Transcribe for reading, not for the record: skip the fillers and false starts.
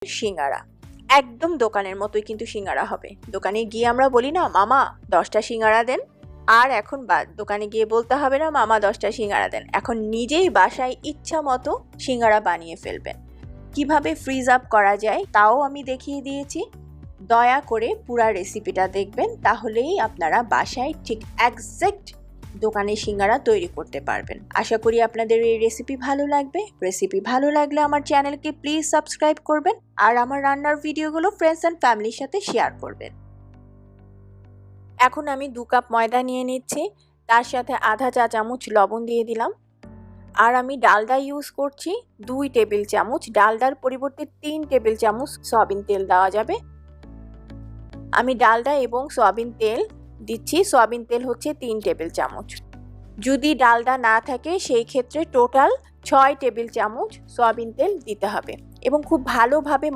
সিঙ্গারা। একদম দোকানের মতোই কিন্তু সিঙ্গারা হবে। দোকানে গিয়ে আমরা বলি না, মামা 10টা সিঙ্গারা দেন। আর এখন দোকানে গিয়ে বলতে হবে না, মামা 10টা সিঙ্গারা দেন। এখন নিজেই বাসায় ইচ্ছা মতো সিঙ্গারা বানিয়ে ফেলবেন। কিভাবে ফ্রিজ আপ করা যায় তাও আমি দেখিয়ে দিয়েছি। দয়া করে পুরা রেসিপিটা দেখবেন, তাহলেই আপনারা বাসায় ঠিক এক্সাক্ট দোকানের সিঙ্গারা তৈরি করতে পারবেন। আশা করি আপনাদের এই রেসিপি ভালো লাগবে। রেসিপি ভালো লাগলে আমার চ্যানেলকে প্লিজ সাবস্ক্রাইব করবেন আর আমার রান্নার ভিডিওগুলো ফ্রেন্ডস অ্যান্ড ফ্যামিলির সাথে শেয়ার করবেন। এখন আমি 2 কাপ ময়দা নিয়ে নিচ্ছি, তার সাথে আধা চা চামচ লবণ দিয়ে দিলাম। আর আমি ডালডা ইউজ করছি 2 টেবিল চামচ। ডালডার পরিবর্তে 3 টেবিল চামচ সয়াবিন তেল দেওয়া যাবে। আমি ডালডা এবং সয়াবিন তেল দিচ্ছি। সয়াবিন তেল হচ্ছে 3 টেবিল চামচ। যদি ডালডা না থাকে সেই ক্ষেত্রে টোটাল 6 টেবিল চামচ সয়াবিন তেল দিতে হবে এবং খুব ভালোভাবে